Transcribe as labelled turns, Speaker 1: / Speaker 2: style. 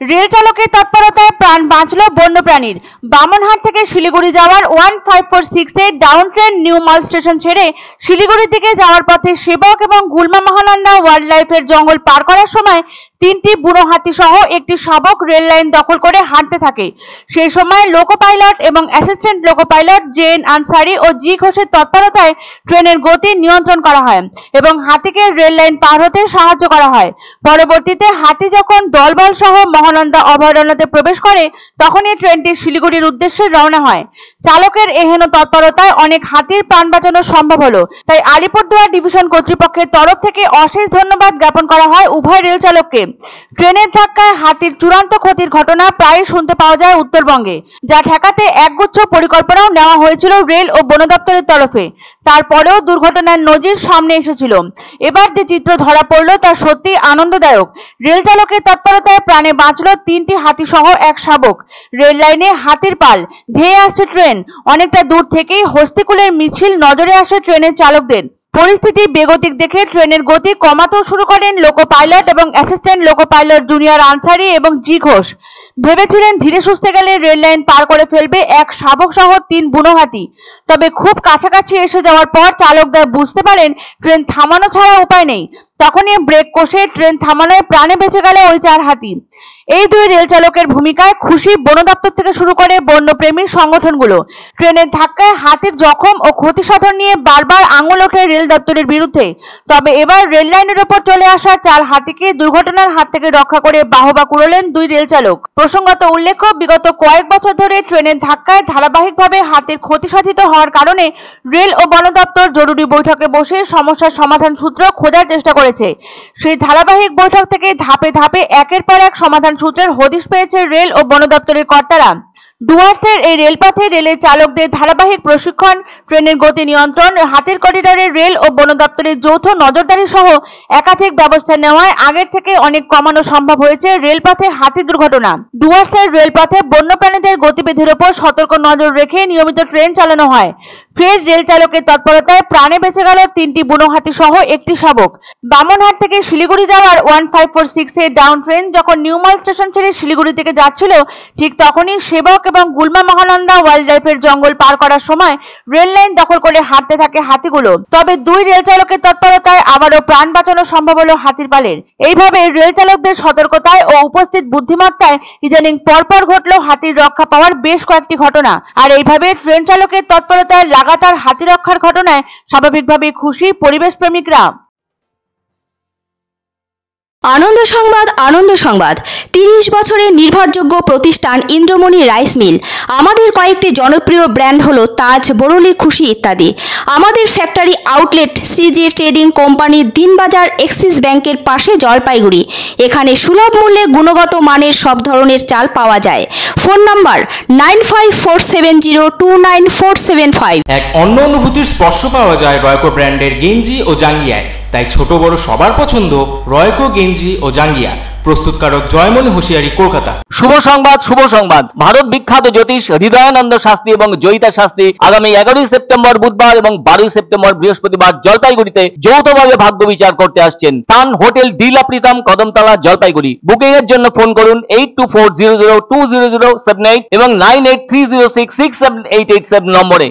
Speaker 1: Rail চালকের তৎপরতায় প্রাণ বাঁচল বন্যপ্রাণীর। বামনহাট থেকে শিলিগুড়ি যাওয়ার 1546 এর ডাউন ট্রেন নিউ মাল স্টেশন ছেড়ে শিলিগুড়ির দিকে যাওয়ার পথে সেবক এবং গুলমা মহানন্দা ওয়াইল্ড লাইফের জঙ্গল পার করার সময় তিনটি বুনো হাতি সহ একটি শাবক রেল লাইন দখল করে হাঁটতে থাকে। সেই সময় লোকো পাইলট এবং অ্যাসিস্ট্যান্ট লোকো পাইলট জেন আনসারি ও জি ঘোষের তৎপরতায় ট্রেনের গতি নিয়ন্ত্রণ করা হয় এবং হাতিকে রেল লাইন পার হতে সাহায্য করা হয়। পরবর্তীতে হাতি যখন দলবল সহ মহানন্দা অভয়ারণ্যতে প্রবেশ করে তখনই ট্রেনটি শিলিগুড়ির উদ্দেশ্যে রওনা হয়। চালকের এহেন তৎপরতায় অনেক হাতির প্রাণ বাঁচানো সম্ভব হলো। তাই আলিপুরদুয়ার ডিভিশন কর্তৃপক্ষের তরফ থেকে অশেষ ধন্যবাদ জ্ঞাপন করা হয় উভয় রেল চালককে। ট্রেনের ধাক্কায় হাতির চূড়ান্ত ক্ষতির ঘটনা প্রায় শুনতে পাওয়া যায় উত্তরবঙ্গে, যা ঠেকাতে একগুচ্ছ পরিকল্পনাও নেওয়া হয়েছিল রেল ও বন দপ্তরের তরফে। তারপরেও দুর্ঘটনার নজির সামনে এসেছিল। এবার যে চিত্র ধরা পড়ল তা সত্যি আনন্দদায়ক। রেল চালকের তৎপরতায় প্রাণে বাঁচল তিনটি হাতি সহ এক শাবক। রেল লাইনে হাতির পাল, ধেয়ে আসছে ট্রেন। অনেকটা দূর থেকেই হস্তিকুলের মিছিল নজরে আসে ট্রেনের চালকদের। পরিস্থিতি বেগতিক দেখে ট্রেনের গতি কমাতেও শুরু করেন লোকো পাইলট এবং assistant loco pilot junior Ansari এবং জি ঘোষ। ভেবেছিলেন ধীরে সুস্থে গেলে রেল লাইন পার করে ফেলবে এক শাবক সহ তিন বুনো হাতি। তবে খুব কাছাকাছি এসে যাওয়ার পর চালকরা বুঝতে পারেন ট্রেন থামানো ছাড়া উপায় নেই। তখনই ব্রেক কষে ট্রেন থামানোয় প্রাণে বেঁচে গেল ওই চার হাতি। এই দুই রেল চালকের ভূমিকায় খুশি বন দপ্তর থেকে শুরু করে বন্যপ্রেমী সংগঠনগুলো। ট্রেনের ধাক্কায় হাতির জখম ও ক্ষতি সাধন নিয়ে বারবার আঙুল ওঠে রেল দপ্তরের বিরুদ্ধে। তবে এবার রেল লাইনের ওপর চলে আসা চার হাতিকে দুর্ঘটনার হাত থেকে রক্ষা করে বাহবা কুড়ালেন দুই রেল চালক। প্রসঙ্গত উল্লেখ্য, বিগত কয়েক বছর ধরে ট্রেনের ধাক্কায় ধারাবাহিকভাবে হাতির ক্ষতি সাধিত হওয়ার কারণে রেল ও বন দপ্তর জরুরি বৈঠকে বসে সমস্যার সমাধান সূত্র খোঁজার চেষ্টা করেছে। সেই ধারাবাহিক বৈঠক থেকে ধাপে ধাপে একের পর এক সমাধান সূত্রের হদিশ পেয়েছে রেল ও বন দপ্তরের কর্তারা। ডুয়ার্সের এই রেলপথে রেলের চালকদের ধারাবাহিক প্রশিক্ষণ, ট্রেনের গতি নিয়ন্ত্রণ, হাতির করিডোরে রেল ও বন দপ্তরের যৌথ নজরদারি সহ একাধিক ব্যবস্থা নেওয়ায় আগের থেকে অনেক কমানো সম্ভব হয়েছে রেলপথে হাতি দুর্ঘটনা। ডুয়ার্সের রেলপথে বন্যপ্রাণীদের গতিবিধির উপর সতর্ক নজর রেখে নিয়মিত ট্রেন চালানো হয়। ফের রেল চালকের তৎপরতায় প্রাণে বেঁচে গেল তিনটি বুনো হাতি সহ একটি শাবক। বামনহাট থেকে শিলিগুড়ি যাওয়ার 1546 এর ডাউন ট্রেন যখন নিউমাল স্টেশন ছেড়ে শিলিগুড়ি থেকে যাচ্ছিল, ঠিক তখনই সেবক এবং গুলমা মহানন্দা ওয়াইল্ড লাইফের জঙ্গল পার করার সময় রেল লাইন দখল করে হাঁটতে থাকে হাতিগুলো। তবে দুই রেল চালকের তৎপরতায় আবারও প্রাণ বাঁচানো সম্ভব হলো হাতির পালের। এইভাবে রেল চালকদের সতর্কতায় ও উপস্থিত বুদ্ধিমত্তায় ইদানিং পরপর ঘটল হাতির রক্ষা পাওয়ার বেশ কয়েকটি ঘটনা। আর এইভাবে ট্রেন চালকের তৎপরতায় লাগাতার হাতি রক্ষার ঘটনায় স্বাভাবিকভাবে খুশি পরিবেশ প্রেমিকরা।
Speaker 2: আনন্দ সংবাদ, আনন্দ সংবাদ। 30 বছরের নির্ভরযোগ্য প্রতিষ্ঠান ইন্দ্রমণি রাইস মিল। আমাদের কয়েকটি জনপ্রিয় ব্র্যান্ড হলো তাজ, বরলি, খুশি ইত্যাদি। আমাদের ফ্যাক্টরি আউটলেট সিজে ট্রেডিং কোম্পানি, দিনবাজার, এক্সিস ব্যাংকের পাশে, জলপাইগুড়ি। এখানে সুলভ মূল্যে গুণগত মানের সব ধরনের চাল পাওয়া যায়। Phone number 9547029475।
Speaker 3: এক অন্য অনুভূতির স্পর্শ পাওয়া যায় রয়কো ব্র্যান্ডের গেঞ্জি ও জাঙ্গিয়ায়। তাই ছোট বড় সবার পছন্দ রয়কো গেঞ্জি ও জাঙ্গিয়া। প্রস্তুতকারক জয়মনি হোশিয়ারি, কলকাতা।
Speaker 4: শুভ সংবাদ, শুভ সংবাদ। ভারত বিখ্যাত জ্যোতিষ হৃদয়ানন্দ শাস্ত্রী এবং জয়িতা শাস্ত্রী আগামী 11 সেপ্টেম্বর বুধবার এবং 12 সেপ্টেম্বর বৃহস্পতিবার জলপাইগুড়িতে যৌথভাবে ভাগ্য বিচার করতে আসছেন। সান হোটেল ডিলা প্রীতম, কদমতলা, জলপাইগুড়ি। বুকিং এর জন্য ফোন করুন 8240020078 এবং 9830667887 নম্বরে।